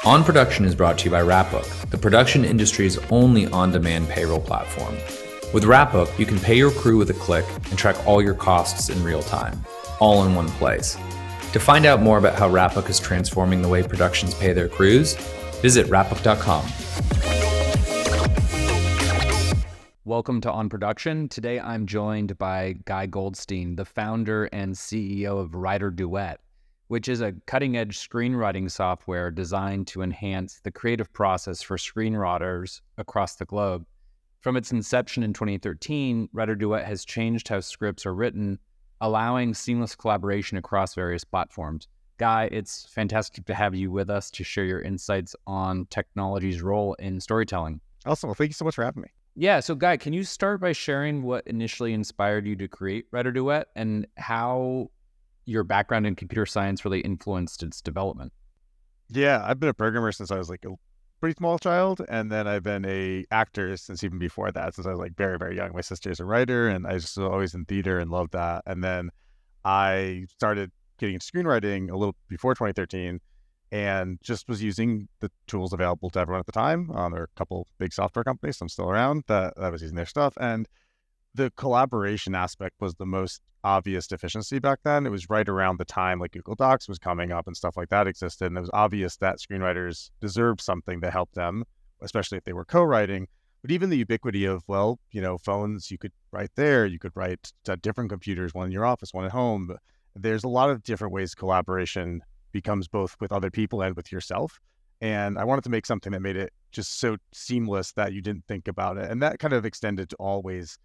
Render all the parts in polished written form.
On Production is brought to you by Wrapbook, the production industry's only on-demand payroll platform. With Wrapbook, you can pay your crew with a click and track all your costs in real time, all in one place. To find out more about how Wrapbook is transforming the way productions pay their crews, visit wrapbook.com. Welcome to On Production. Today I'm joined by Guy Goldstein, the founder and CEO of WriterDuet, which is a cutting-edge screenwriting software designed to enhance the creative process for screenwriters across the globe. From its inception in 2013, WriterDuet has changed how scripts are written, allowing seamless collaboration across various platforms. Guy, it's fantastic to have you with us to share your insights on technology's role in storytelling. Awesome. Well, thank you so much for having me. Yeah, so Guy, can you start by sharing what initially inspired you to create WriterDuet and how your background in computer science really influenced its development? Yeah, I've been a programmer since I was like a pretty small child, and then I've been a actor since even before that, since I was like very, very young. My sister's a writer, and I was always in theater and loved that. And then I started getting into screenwriting a little before 2013, and just was using the tools available to everyone at the time. There are a couple big software companies, some still around, that was using their stuff. And the collaboration aspect was the most obvious deficiency back then. It was right around the time like Google Docs was coming up and stuff like that existed. And it was obvious that screenwriters deserved something to help them, especially if they were co-writing. But even the ubiquity of, phones, you could write there, you could write to different computers, one in your office, one at home. There's a lot of different ways collaboration becomes both with other people and with yourself. And I wanted to make something that made it just so seamless that you didn't think about it. And that kind of extended to all ways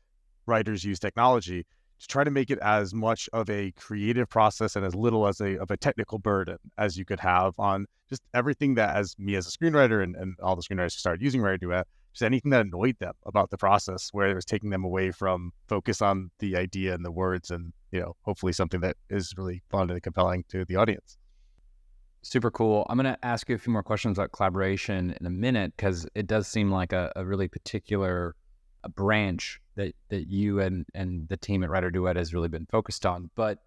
writers use technology to try to make it as much of a creative process and as little as of a technical burden as you could have on just everything that, as me as a screenwriter and all the screenwriters who started using WriterDuet, just anything that annoyed them about the process, where it was taking them away from focus on the idea and the words and, hopefully something that is really fun and compelling to the audience. Super cool. I'm going to ask you a few more questions about collaboration in a minute, because it does seem like a really particular branch that you and the team at WriterDuet has really been focused on. But,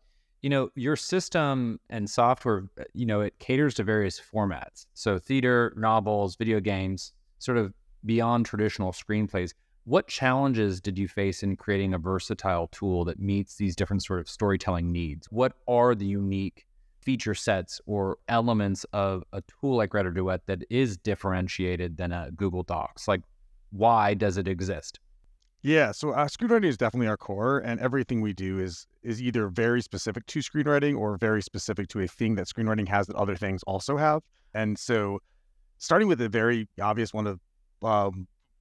your system and software, it caters to various formats. So theater, novels, video games, sort of beyond traditional screenplays. What challenges did you face in creating a versatile tool that meets these different sort of storytelling needs? What are the unique feature sets or elements of a tool like WriterDuet that is differentiated than a Google Docs? Like, why does it exist? Yeah, so screenwriting is definitely our core, and everything we do is either very specific to screenwriting or very specific to a thing that screenwriting has that other things also have. And so starting with a very obvious one of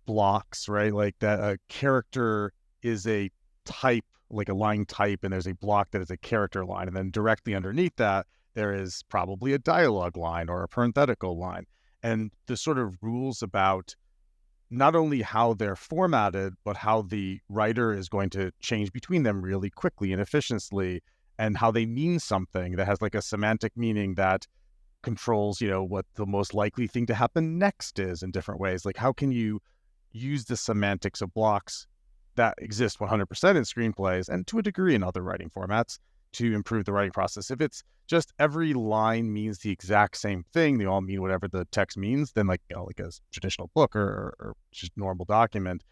blocks, right? Like that a character is a type, like a line type, and there's a block that is a character line. And then directly underneath that, there is probably a dialogue line or a parenthetical line. And the sort of rules about not only how they're formatted, but how the writer is going to change between them really quickly and efficiently, and how they mean something that has like a semantic meaning that controls, what the most likely thing to happen next is in different ways. Like, how can you use the semantics of blocks that exist 100% in screenplays and to a degree in other writing formats to improve the writing process? If it's just every line means the exact same thing, they all mean whatever the text means, then like a traditional book or just normal document,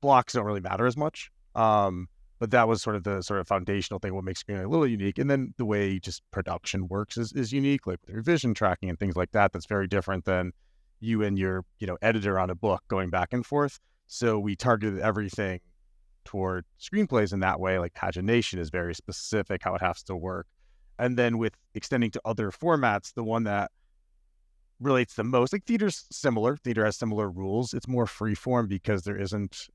blocks don't really matter as much. But that was sort of the foundational thing, what makes screenwriting a little unique. And then the way just production works is unique, like with revision tracking and things like that. That's very different than you and your editor on a book going back and forth. So we targeted everything toward screenplays in that way. Like pagination is very specific, how it has to work. And then with extending to other formats, the one that relates the most, like theater's similar. Theater has similar rules. It's more free form because there isn't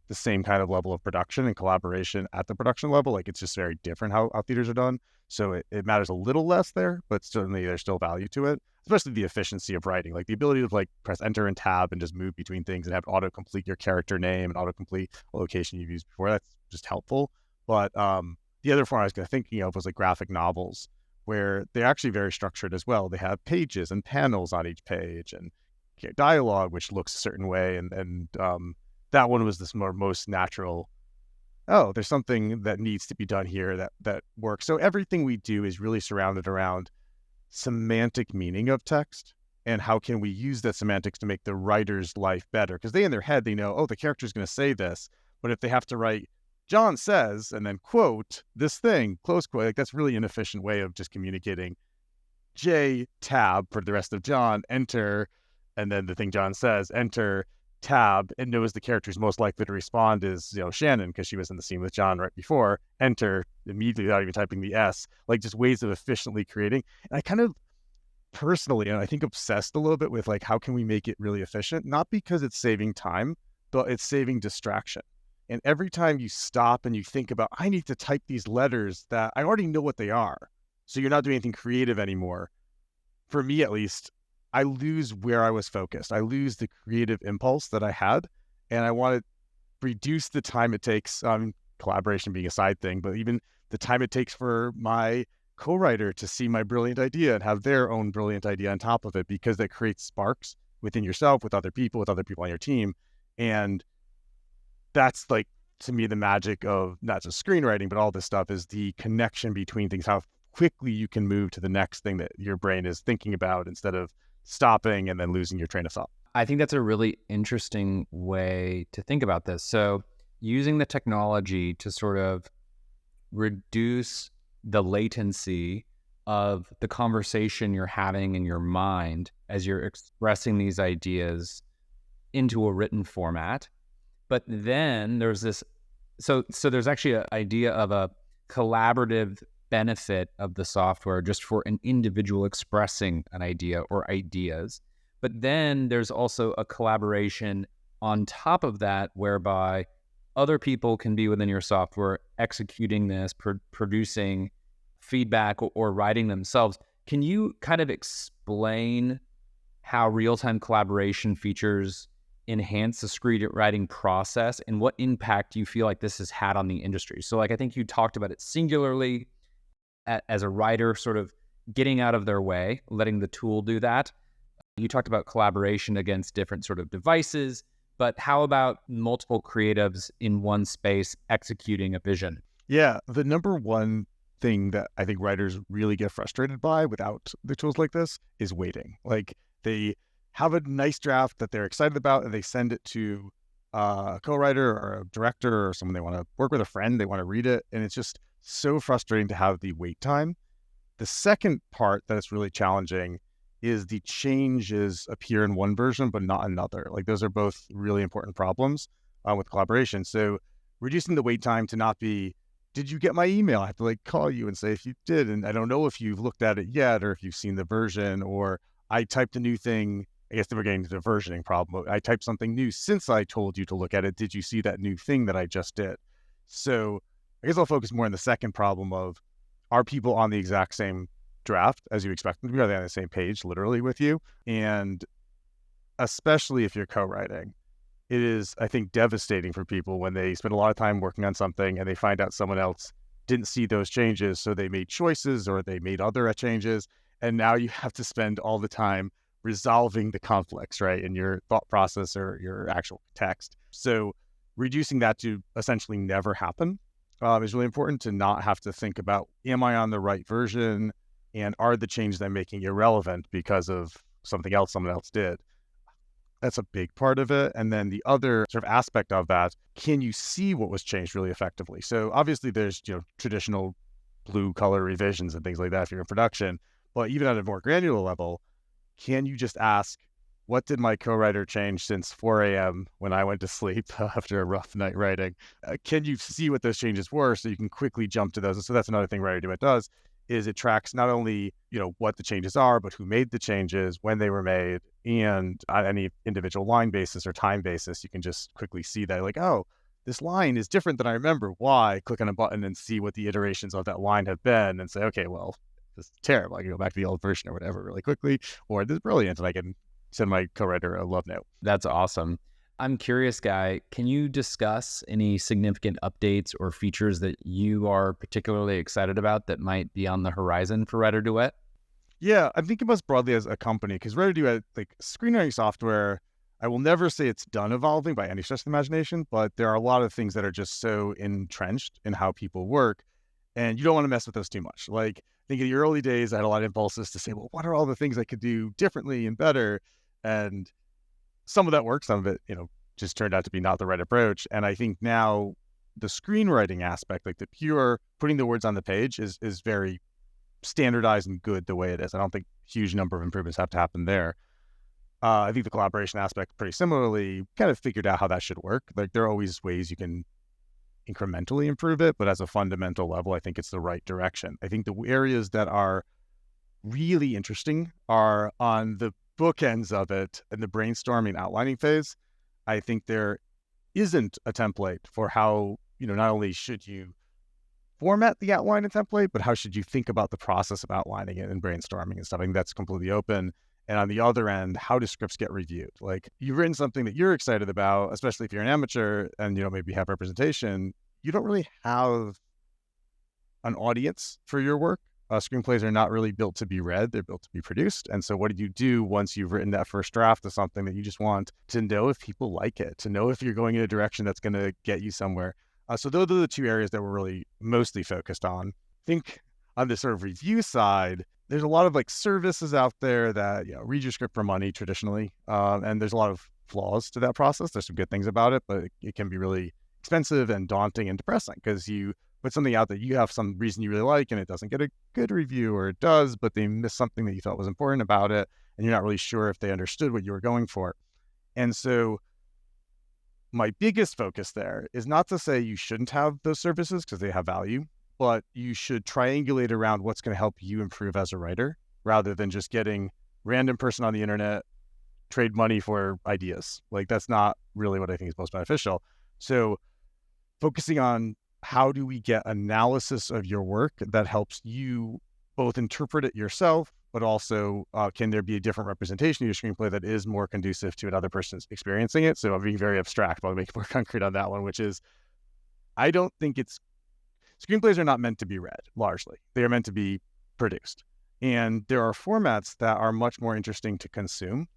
the same kind of level of production and collaboration at the production level. Like it's just very different how theaters are done. So it matters a little less there, but certainly there's still value to it, especially the efficiency of writing, like the ability to like press enter and tab and just move between things and have autocomplete your character name and autocomplete a location you've used before. That's just helpful. But the other form I was thinking of was like graphic novels, where they're actually very structured as well. They have pages and panels on each page and dialogue, which looks a certain way. And that one was this most natural. Oh, there's something that needs to be done here that works. So everything we do is really surrounded around semantic meaning of text and how can we use that semantics to make the writer's life better? Because they in their head, they know, oh, the character's going to say this. But if they have to write, John says, and then quote this thing, close quote, like that's really inefficient way of just communicating. J tab for the rest of John, enter, and then the thing John says, enter, tab, and knows the character who's most likely to respond is, Shannon, because she was in the scene with John right before, enter, immediately without even typing the S, like just ways of efficiently creating. And I kind of personally, and I think obsessed a little bit with like, how can we make it really efficient? Not because it's saving time, but it's saving distraction. And every time you stop and you think about, I need to type these letters that I already know what they are. So you're not doing anything creative anymore. For me, at least, I lose where I was focused. I lose the creative impulse that I had, and I want to reduce the time it takes, collaboration being a side thing, but even the time it takes for my co-writer to see my brilliant idea and have their own brilliant idea on top of it, because that creates sparks within yourself, with other people on your team. And that's like, to me, the magic of not just screenwriting, but all this stuff is the connection between things, how quickly you can move to the next thing that your brain is thinking about instead of stopping and then losing your train of thought. I think that's a really interesting way to think about this. So using the technology to sort of reduce the latency of the conversation you're having in your mind as you're expressing these ideas into a written format. But then there's this, so there's actually an idea of a collaborative benefit of the software just for an individual expressing an idea or ideas. But then there's also a collaboration on top of that, whereby other people can be within your software executing this, producing feedback or writing themselves. Can you kind of explain how real-time collaboration features enhance the screenwriting process and what impact you feel like this has had on the industry? So like, I think you talked about it singularly as a writer, sort of getting out of their way, letting the tool do that. You talked about collaboration against different sort of devices, but how about multiple creatives in one space executing a vision? Yeah, the number one thing that I think writers really get frustrated by without the tools like this is waiting. Like, they have a nice draft that they're excited about and they send it to a co-writer or a director or someone they want to work with, a friend, they want to read it. And it's just so frustrating to have the wait time. The second part that is really challenging is the changes appear in one version, but not another. Like, those are both really important problems with collaboration. So reducing the wait time to not be, did you get my email? I have to like call you and say if you did. And I don't know if you've looked at it yet, or if you've seen the version, or I typed a new thing. I guess we're getting to the versioning problem. I typed something new since I told you to look at it. Did you see that new thing that I just did? So I guess I'll focus more on the second problem of, are people on the exact same draft as you expect them to be? Are they on the same page, literally, with you? And especially if you're co-writing, it is, I think, devastating for people when they spend a lot of time working on something and they find out someone else didn't see those changes, so they made choices or they made other changes, and now you have to spend all the time resolving the conflicts, right, in your thought process or your actual text. So reducing that to essentially never happen is really important, to not have to think about, am I on the right version, and are the changes I'm making irrelevant because of something else someone else did? That's a big part of it. And then the other sort of aspect of that, can you see what was changed really effectively? So obviously there's, traditional blue color revisions and things like that if you're in production, but even at a more granular level, can you just ask, what did my co-writer change since 4 a.m. when I went to sleep after a rough night writing? Can you see what those changes were so you can quickly jump to those? And so that's another thing WriterDuet does, is it tracks not only, what the changes are, but who made the changes, when they were made, and on any individual line basis or time basis, you can just quickly see that, like, oh, this line is different than I remember. Why? Click on a button and see what the iterations of that line have been and say, okay, well, this is terrible. I can go back to the old version or whatever really quickly, or this is brilliant, and I can send my co-writer a love note. That's awesome. I'm curious, Guy, can you discuss any significant updates or features that you are particularly excited about that might be on the horizon for WriterDuet? Yeah, I'm thinking about us broadly as a company, because WriterDuet, like screenwriting software, I will never say it's done evolving by any stretch of the imagination, but there are a lot of things that are just so entrenched in how people work, and you don't want to mess with those too much. Like, think in the early days, I had a lot of impulses to say, well, what are all the things I could do differently and better? And some of that worked, some of it, just turned out to be not the right approach. And I think now the screenwriting aspect, like the pure putting the words on the page is very standardized and good the way it is. I don't think a huge number of improvements have to happen there. I think the collaboration aspect pretty similarly kind of figured out how that should work. Like there are always ways you can incrementally improve it, but as a fundamental level, I think it's the right direction. I think the areas that are really interesting are on the bookends of it and the brainstorming outlining phase. I think there isn't a template for how, not only should you format the outline and template, but how should you think about the process of outlining it and brainstorming and stuff. I think that's completely open. And on the other end, how do scripts get reviewed? Like you've written something that you're excited about, especially if you're an amateur and, maybe have representation, you don't really have an audience for your work. Screenplays are not really built to be read. They're built to be produced. And so what do you do once you've written that first draft of something that you just want to know if people like it, to know if you're going in a direction that's going to get you somewhere? So those are the two areas that we're really mostly focused on. I think on the sort of review side, there's a lot of like services out there that, read your script for money traditionally. And there's a lot of flaws to that process. There's some good things about it, but it can be really expensive and daunting and depressing because you put something out that you have some reason you really like and it doesn't get a good review, or it does, but they miss something that you thought was important about it. And you're not really sure if they understood what you were going for. And so my biggest focus there is not to say you shouldn't have those services because they have value, but you should triangulate around what's going to help you improve as a writer rather than just getting random person on the internet, trade money for ideas. Like that's not really what I think is most beneficial. So focusing on how do we get analysis of your work that helps you both interpret it yourself, but also can there be a different representation of your screenplay that is more conducive to another person's experiencing it? So I'm being very abstract, but I'll make it more concrete on that one, which is I don't think screenplays are not meant to be read, largely. They are meant to be produced. And there are formats that are much more interesting to consume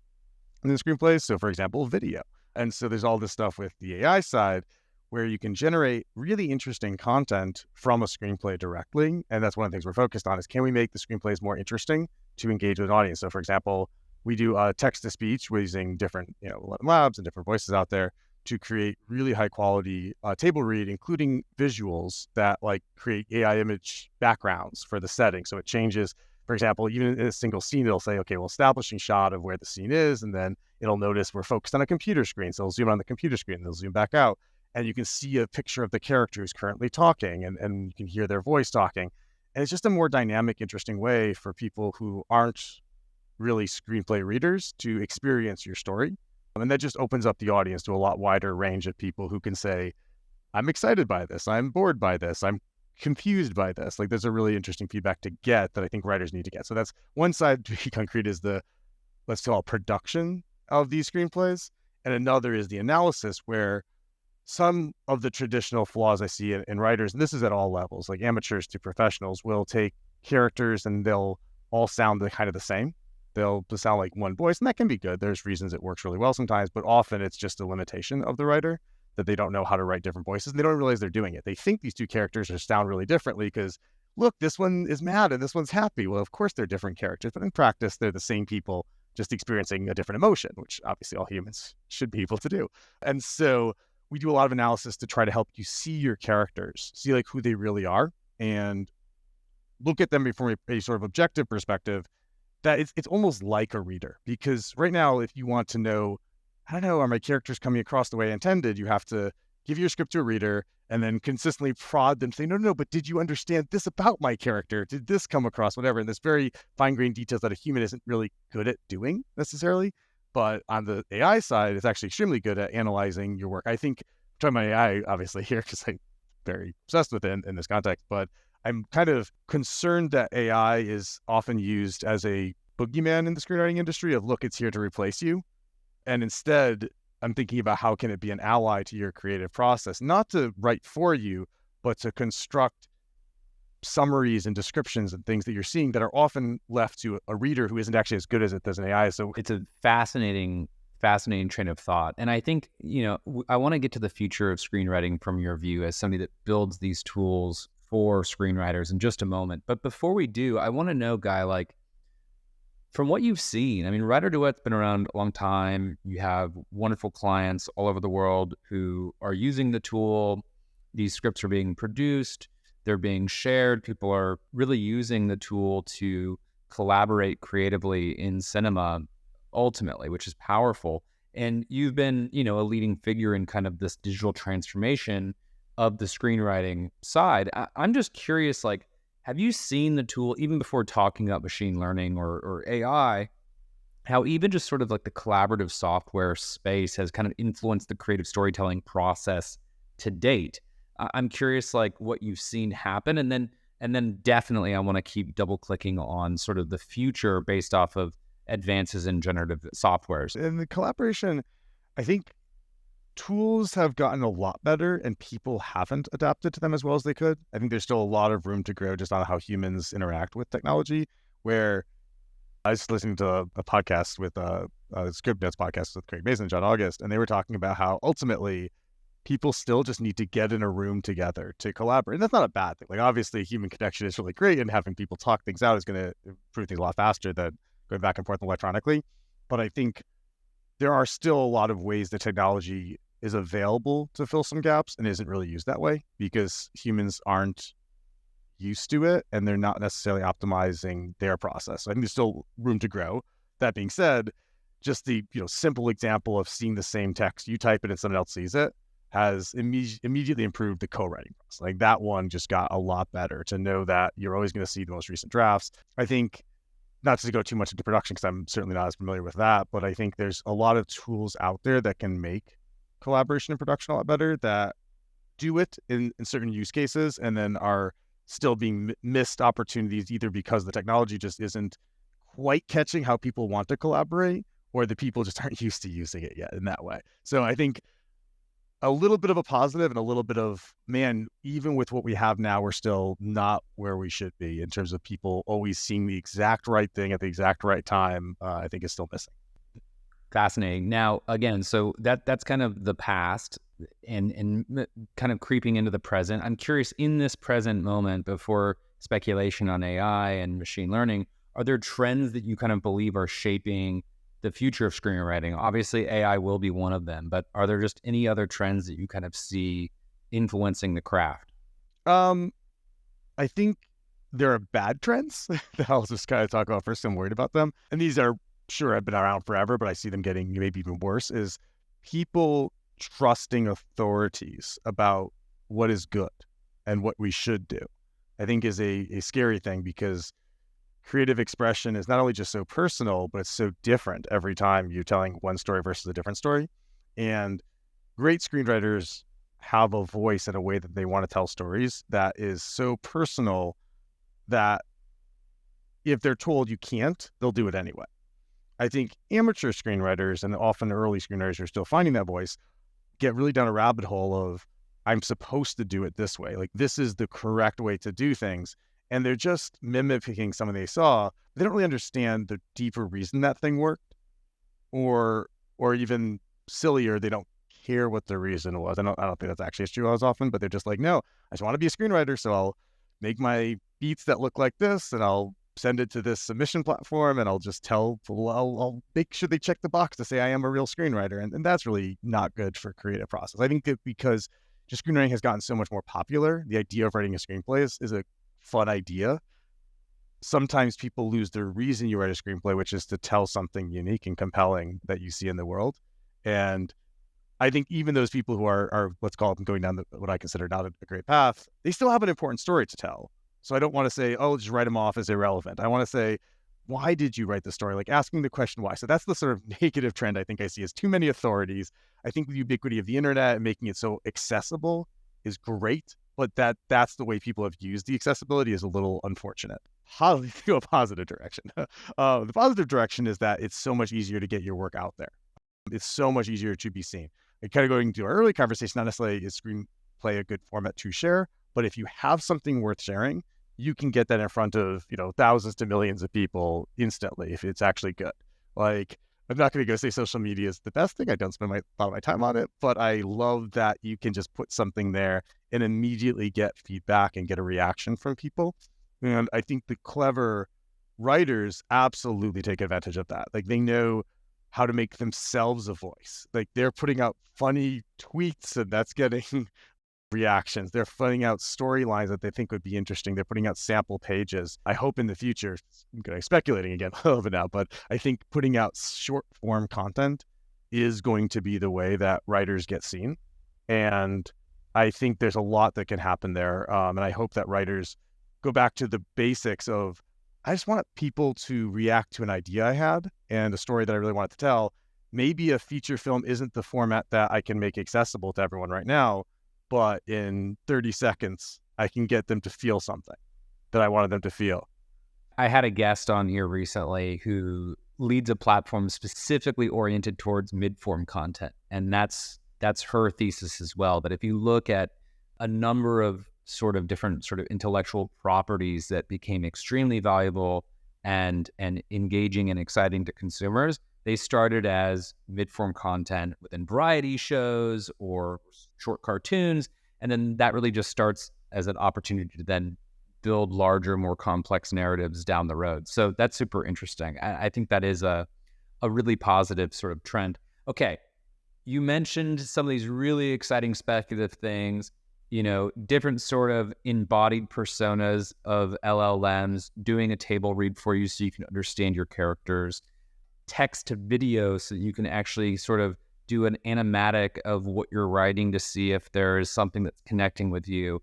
than screenplays. So for example, video. And so there's all this stuff with the AI side where you can generate really interesting content from a screenplay directly. And that's one of the things we're focused on is can we make the screenplays more interesting to engage with an audience? So for example, we do text-to-speech using different labs and different voices out there to create really high quality table read, including visuals that like create AI image backgrounds for the setting. So it changes, for example, even in a single scene, it'll say, okay, well, establishing shot of where the scene is, and then it'll notice we're focused on a computer screen. So it'll zoom on the computer screen, and it'll zoom back out. And you can see a picture of the character who's currently talking, and you can hear their voice talking. And it's just a more dynamic, interesting way for people who aren't really screenplay readers to experience your story. And that just opens up the audience to a lot wider range of people who can say, I'm excited by this, I'm bored by this, I'm confused by this. Like there's a really interesting feedback to get that I think writers need to get. So that's one side, to be concrete, is the, let's call it production of these screenplays. And another is the analysis, where some of the traditional flaws I see in writers, and this is at all levels, like amateurs to professionals, will take characters and they'll all sound kind of the same. They'll sound like one voice, and that can be good. There's reasons it works really well sometimes, but often it's just a limitation of the writer that they don't know how to write different voices, and they don't realize they're doing it. They think these two characters sound really differently because, look, this one is mad and this one's happy. Well, of course they're different characters, but in practice, they're the same people just experiencing a different emotion, which obviously all humans should be able to do. And so we do a lot of analysis to try to help you see your characters, see like who they really are, and look at them from a sort of objective perspective. That it's almost like a reader, because right now, if you want to know, I don't know, are my characters coming across the way I intended? You have to give your script to a reader and then consistently prod them, say, no, but did you understand this about my character? Did this come across? Whatever. And this very fine-grained details that a human isn't really good at doing necessarily. But on the AI side, it's actually extremely good at analyzing your work. I think, I'm talking about AI obviously here because I'm very obsessed with it in this context, but I'm kind of concerned that AI is often used as a boogeyman in the screenwriting industry of, look, it's here to replace you. And instead, I'm thinking about how can it be an ally to your creative process, not to write for you, but to construct summaries and descriptions and things that you're seeing that are often left to a reader who isn't actually as good as it as an AI. So it's a fascinating train of thought. And I think, I want to get to the future of screenwriting from your view as somebody that builds these tools for screenwriters in just a moment. But before we do, I want to know, Guy, like, from what you've seen, I mean, WriterDuet's been around a long time. You have wonderful clients all over the world who are using the tool. These scripts are being produced, they're being shared. People are really using the tool to collaborate creatively in cinema, ultimately, which is powerful. And you've been, a leading figure in kind of this digital transformation of the screenwriting side. I'm just curious, like, have you seen the tool, even before talking about machine learning or AI, how even just sort of like the collaborative software space has kind of influenced the creative storytelling process to date? I'm curious, like, what you've seen happen, and then definitely I want to keep double clicking on sort of the future based off of advances in generative softwares. In the collaboration, I think tools have gotten a lot better and people haven't adapted to them as well as they could. I think there's still a lot of room to grow just on how humans interact with technology, where I was listening to a podcast with a Script Notes podcast with Craig Mason and John August, and they were talking about how ultimately people still just need to get in a room together to collaborate. And that's not a bad thing. Like, obviously human connection is really great, and having people talk things out is going to improve things a lot faster than going back and forth electronically. But I think there are still a lot of ways that technology is available to fill some gaps and isn't really used that way because humans aren't used to it and they're not necessarily optimizing their process. So I think there's still room to grow. That being said, just the simple example of seeing the same text, you type it and someone else sees it, has immediately improved the co-writing process. Like, that one just got a lot better to know that you're always going to see the most recent drafts. I think, not to go too much into production because I'm certainly not as familiar with that, but I think there's a lot of tools out there that can make collaboration and production a lot better, that do it in certain use cases and then are still being missed opportunities, either because the technology just isn't quite catching how people want to collaborate, or the people just aren't used to using it yet in that way. So I think a little bit of a positive and a little bit of, man, even with what we have now, we're still not where we should be in terms of people always seeing the exact right thing at the exact right time. I think is still missing. Fascinating. Now, again, so that's kind of the past and kind of creeping into the present. I'm curious, in this present moment, before speculation on AI and machine learning, are there trends that you kind of believe are shaping the future of screenwriting? Obviously, AI will be one of them, but are there just any other trends that you kind of see influencing the craft? I think there are bad trends that I'll just kind of talk about first. I'm worried about them. And these are, sure, have been around forever, but I see them getting maybe even worse, is people trusting authorities about what is good and what we should do. I think is a scary thing, because creative expression is not only just so personal, but it's so different every time you're telling one story versus a different story. And great screenwriters have a voice and a way that they want to tell stories that is so personal that if they're told you can't, they'll do it anyway. I think amateur screenwriters, and often early screenwriters are still finding that voice, get really down a rabbit hole of, I'm supposed to do it this way. Like, this is the correct way to do things. And they're just mimicking something they saw. They don't really understand the deeper reason that thing worked, or even sillier, they don't care what the reason was. I don't think that's actually as true as often, but they're just like, no, I just want to be a screenwriter, so I'll make my beats that look like this, and I'll send it to this submission platform, and I'll just tell people, I'll make sure they check the box to say I am a real screenwriter. And that's really not good for creative process. I think that because just screenwriting has gotten so much more popular, the idea of writing a screenplay is a fun idea. Sometimes people lose the reason you write a screenplay, which is to tell something unique and compelling that you see in the world. And I think even those people who are let's call them going down what I consider not a great path, they still have an important story to tell. So I don't want to say, oh, just write them off as irrelevant. I want to say, why did you write the story? Like, asking the question why. So that's the sort of negative trend I think I see, is too many authorities. I think the ubiquity of the internet and making it so accessible is great, but that's the way people have used the accessibility is a little unfortunate. How do we go a positive direction? The positive direction is that it's so much easier to get your work out there. It's so much easier to be seen. And kind of going to our early conversation, not necessarily is screenplay a good format to share, but if you have something worth sharing, you can get that in front of, thousands to millions of people instantly if it's actually good. Like, I'm not going to go say social media is the best thing. I don't spend a lot of my time on it, but I love that you can just put something there and immediately get feedback and get a reaction from people. And I think the clever writers absolutely take advantage of that. Like, they know how to make themselves a voice. Like, they're putting out funny tweets and that's getting reactions. They're putting out storylines that they think would be interesting. They're putting out sample pages. I hope in the future, I'm going to speculating again a little bit now, but I think putting out short form content is going to be the way that writers get seen. And I think there's a lot that can happen there. And I hope that writers go back to the basics of, I just want people to react to an idea I had and a story that I really wanted to tell. Maybe a feature film isn't the format that I can make accessible to everyone right now, but in 30 seconds, I can get them to feel something that I wanted them to feel. I had a guest on here recently who leads a platform specifically oriented towards mid-form content. And that's her thesis as well. That if you look at a number of sort of different sort of intellectual properties that became extremely valuable and engaging and exciting to consumers, they started as mid-form content within variety shows or short cartoons. And then that really just starts as an opportunity to then build larger, more complex narratives down the road. So that's super interesting. I think that is a really positive sort of trend. Okay, you mentioned some of these really exciting speculative things, different sort of embodied personas of LLMs doing a table read for you so you can understand your characters, text to video so that you can actually sort of do an animatic of what you're writing to see if there is something that's connecting with you.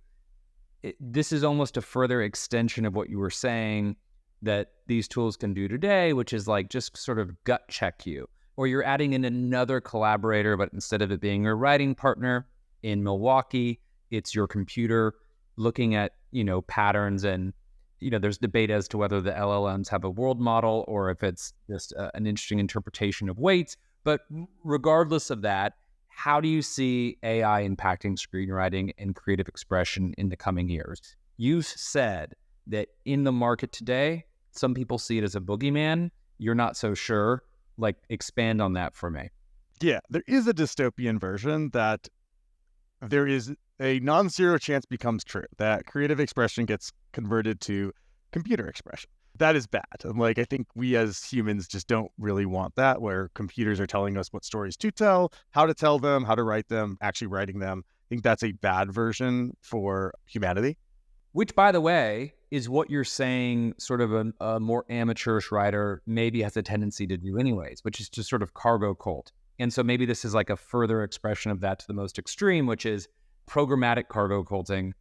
This is almost a further extension of what you were saying that these tools can do today, which is like just sort of gut check you, or you're adding in another collaborator, but instead of it being your writing partner in Milwaukee, it's your computer looking at, patterns. And, there's debate as to whether the LLMs have a world model or if it's just an interesting interpretation of weights. But regardless of that, how do you see AI impacting screenwriting and creative expression in the coming years? You've said that in the market today, some people see it as a boogeyman. You're not so sure. Like, expand on that for me. Yeah, there is a dystopian version that there is a non-zero chance becomes true, that creative expression gets converted to computer expression. That is bad. And I think we as humans just don't really want that, where computers are telling us what stories to tell, how to tell them, how to write them, actually writing them. I think that's a bad version for humanity. Which, by the way, is what you're saying sort of a more amateurish writer maybe has a tendency to do anyways, which is just sort of cargo cult. And so maybe this is like a further expression of that to the most extreme, which is programmatic cargo culting.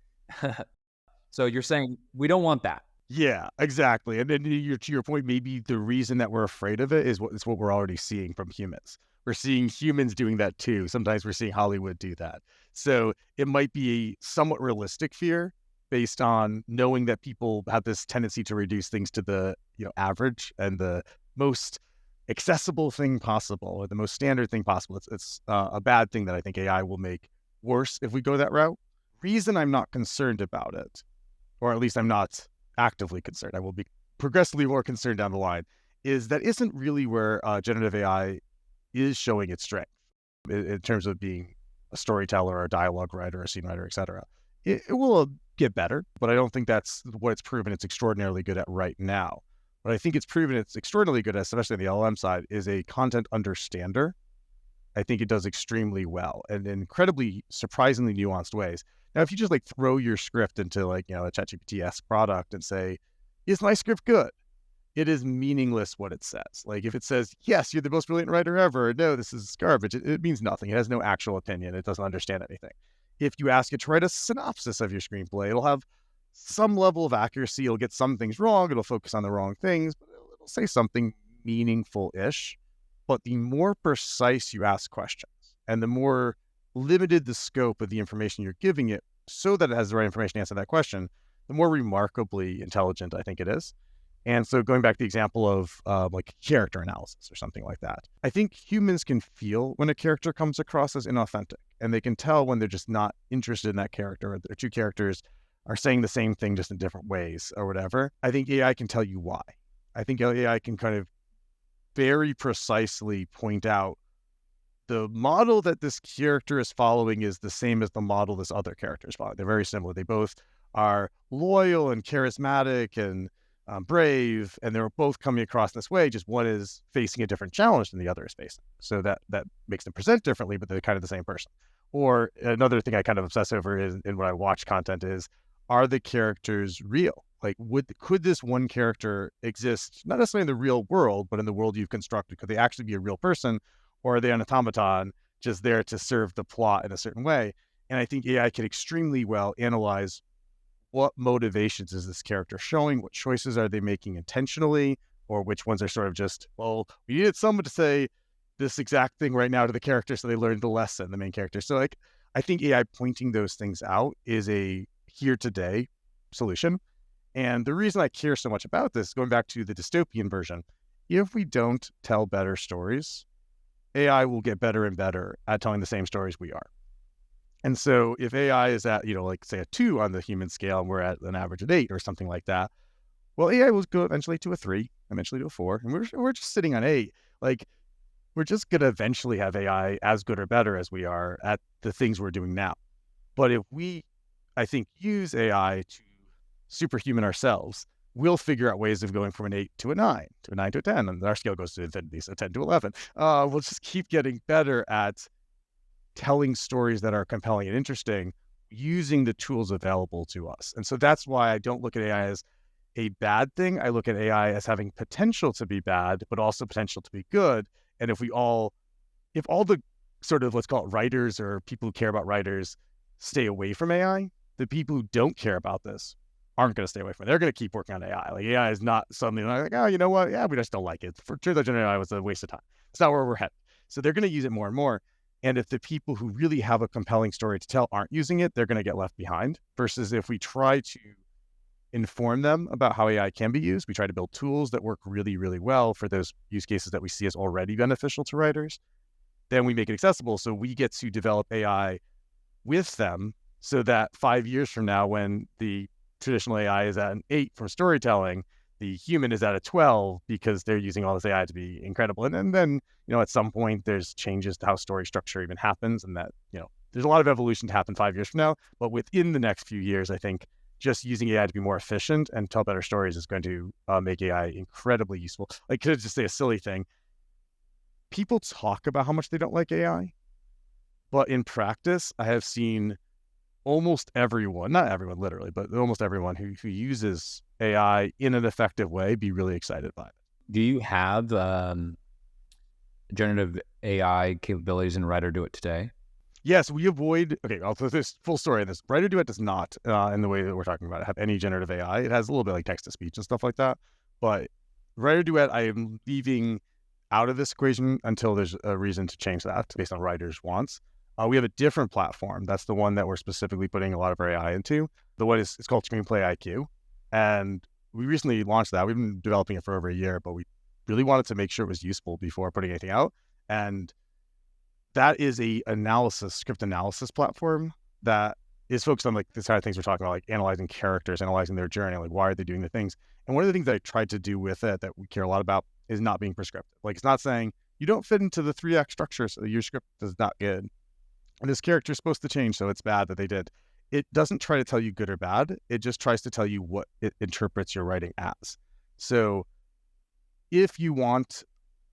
So you're saying we don't want that. Yeah, exactly. And then to your point, maybe the reason that we're afraid of it is what we're already seeing from humans. We're seeing humans doing that too. Sometimes we're seeing Hollywood do that. So it might be a somewhat realistic fear based on knowing that people have this tendency to reduce things to the average and the most accessible thing possible, or the most standard thing possible. It's a bad thing that I think AI will make worse if we go that route. Reason I'm not concerned about it, or at least I'm not actively concerned, I will be progressively more concerned down the line, is that isn't really where generative AI is showing its strength in terms of being a storyteller or a dialogue writer, a scene writer, etc. It will get better, but I don't think that's what it's proven it's extraordinarily good at right now. What I think it's proven it's extraordinarily good at, especially on the LLM side, is a content understander. I think it does extremely well and in incredibly surprisingly nuanced ways. Now, if you just throw your script into a ChatGPT-esque product and say, is my script good? It is meaningless what it says. If it says, yes, you're the most brilliant writer ever, no, this is garbage, it means nothing. It has no actual opinion. It doesn't understand anything. If you ask it to write a synopsis of your screenplay, it'll have some level of accuracy. It'll get some things wrong. It'll focus on the wrong things, but it'll say something meaningful-ish. But the more precise you ask questions and the more limited the scope of the information you're giving it so that it has the right information to answer that question, the more remarkably intelligent I think it is. And so going back to the example of character analysis or something like that, I think humans can feel when a character comes across as inauthentic, and they can tell when they're just not interested in that character, or their two characters are saying the same thing just in different ways or whatever. I think AI can tell you why. I think AI can kind of very precisely point out the model that this character is following is the same as the model this other character is following. They're very similar. They both are loyal and charismatic and brave, and they're both coming across this way. Just one is facing a different challenge than the other is facing. So that makes them present differently, but they're kind of the same person. Or another thing I kind of obsess over is, in when I watch content, is, are the characters real? Like, could this one character exist, not necessarily in the real world, but in the world you've constructed? Could they actually be a real person, or are they an automaton just there to serve the plot in a certain way? And I think AI can extremely well analyze what motivations is this character showing, what choices are they making intentionally, or which ones are sort of just, well, we needed someone to say this exact thing right now to the character so they learned the lesson, the main character. So like, I think AI pointing those things out is a here today solution. And the reason I care so much about this, going back to the dystopian version, if we don't tell better stories, AI will get better and better at telling the same stories we are. And so if AI is at, like say a 2 on the human scale, and we're at an average of 8 or something like that, well, AI will go eventually to a 3, eventually to a 4, and we're just sitting on 8. Like, we're just going to eventually have AI as good or better as we are at the things we're doing now. But if we, I think, use AI to superhuman ourselves, we'll figure out ways of going from an 8 to a 9, to a 9 to a 10, and our scale goes to infinity, so 10 to 11. We'll just keep getting better at telling stories that are compelling and interesting using the tools available to us. And so that's why I don't look at AI as a bad thing. I look at AI as having potential to be bad, but also potential to be good. And if all the sort of, let's call it writers or people who care about writers, stay away from AI, the people who don't care about this aren't going to stay away from it. They're going to keep working on AI. Like, AI is not something like, oh, you know what? Yeah, we just don't like it. For sure, that generative AI was a waste of time. It's not where we're headed. So they're going to use it more and more. And if the people who really have a compelling story to tell aren't using it, they're going to get left behind. Versus if we try to inform them about how AI can be used, we try to build tools that work really, really well for those use cases that we see as already beneficial to writers, then we make it accessible. So we get to develop AI with them so that 5 years from now, when the traditional AI is at an 8 for storytelling, the human is at a 12 because they're using all this AI to be incredible. And then, at some point there's changes to how story structure even happens, and that, there's a lot of evolution to happen 5 years from now. But within the next few years, I think just using AI to be more efficient and tell better stories is going to make AI incredibly useful. Like, could I just say a silly thing? People talk about how much they don't like AI, but in practice, I have seen almost everyone, not everyone literally, but almost everyone who uses AI in an effective way be really excited by it. Do you have generative AI capabilities in WriterDuet today? Yes, we avoid, I'll put this full story on this. WriterDuet does not, in the way that we're talking about it, have any generative AI. It has a little bit like text-to-speech and stuff like that. But WriterDuet, I am leaving out of this equation until there's a reason to change that based on writers' wants. We have a different platform. That's the one that we're specifically putting a lot of our AI into. The one it's called Screenplay IQ. And we recently launched that. We've been developing it for over a year, but we really wanted to make sure it was useful before putting anything out. And that is a script analysis platform that is focused on like the side of things we're talking about, like analyzing characters, analyzing their journey, like why are they doing the things. And one of the things that I tried to do with it that we care a lot about is not being prescriptive. Like, it's not saying you don't fit into the 3 act structure, so your script is not good. And this character is supposed to change, so it's bad that they did. It doesn't try to tell you good or bad. It just tries to tell you what it interprets your writing as. So if you want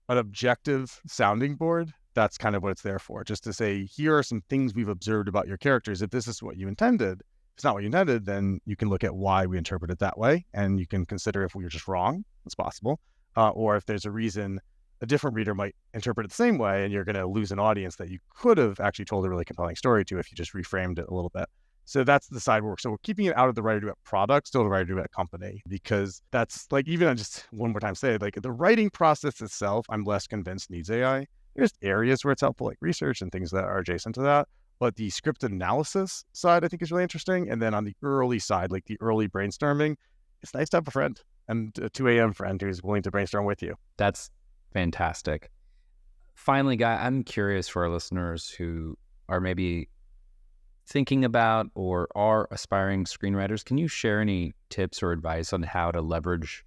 an objective sounding board, that's kind of what it's there for. Just to say, here are some things we've observed about your characters. If this is what you intended, if it's not what you intended, then you can look at why we interpret it that way. And you can consider if we were just wrong, it's possible. Or if there's a reason a different reader might interpret it the same way, and you're going to lose an audience that you could have actually told a really compelling story to if you just reframed it a little bit. So that's the side work. So we're keeping it out of the WriterDuet product, still the WriterDuet company, because that's like, even on just one more time say, like the writing process itself, I'm less convinced needs AI. There's areas where it's helpful, like research and things that are adjacent to that. But the script analysis side, I think, is really interesting. And then on the early side, like the early brainstorming, it's nice to have a friend, and a 2 a.m. friend who's willing to brainstorm with you. That's fantastic. Finally, Guy, I'm curious for our listeners who are maybe thinking about or are aspiring screenwriters, can you share any tips or advice on how to leverage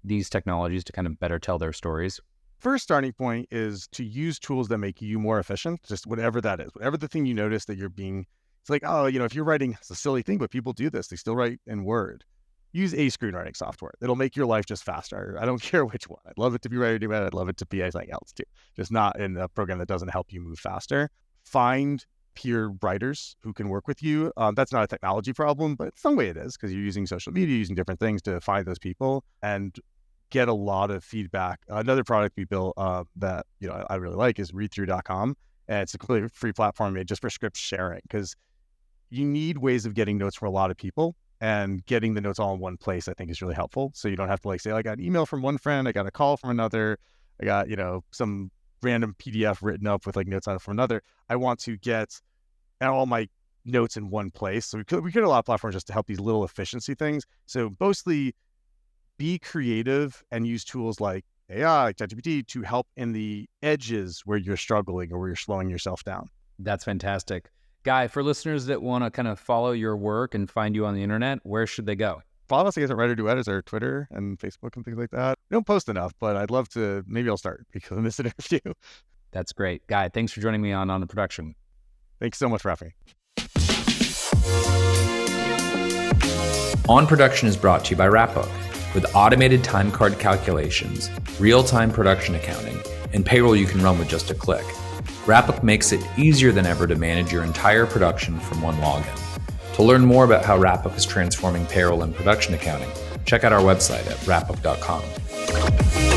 these technologies to kind of better tell their stories? first starting point is to use tools that make you more efficient, just whatever that is, whatever the thing you notice that you're being, it's like, oh, if you're writing, it's a silly thing, but people do this. They still write in Word. Use a screenwriting software. It'll make your life just faster. I don't care which one. I'd love it to be WriterDuet. I'd love it to be anything else too. Just not in a program that doesn't help you move faster. Find peer writers who can work with you. That's not a technology problem, but some way it is, because you're using social media, using different things to find those people and get a lot of feedback. Another product we built that I really like is readthrough.com. And it's a completely free platform made just for script sharing, because you need ways of getting notes from a lot of people. And getting the notes all in one place, I think, is really helpful. So you don't have to say, I got an email from one friend, I got a call from another, I got, some random PDF written up with notes on it from another. I want to get all my notes in one place. So we create a lot of platforms just to help these little efficiency things. So mostly be creative and use tools like AI, like ChatGPT, to help in the edges where you're struggling or where you're slowing yourself down. That's fantastic. Guy, for listeners that want to kind of follow your work and find you on the internet, where should they go? Follow us, I guess, at WriterDuet is our Twitter and Facebook and things like that. We don't post enough, but I'd love to. Maybe I'll start because I missed an interview. That's great. Guy, thanks for joining me on the production. Thanks so much for having me. On Production is brought to you by Rapbook. With automated time card calculations, real-time production accounting, and payroll you can run with just a click, Rapbook makes it easier than ever to manage your entire production from one login. To learn more about how Rapbook is transforming payroll and production accounting, check out our website at rapbook.com.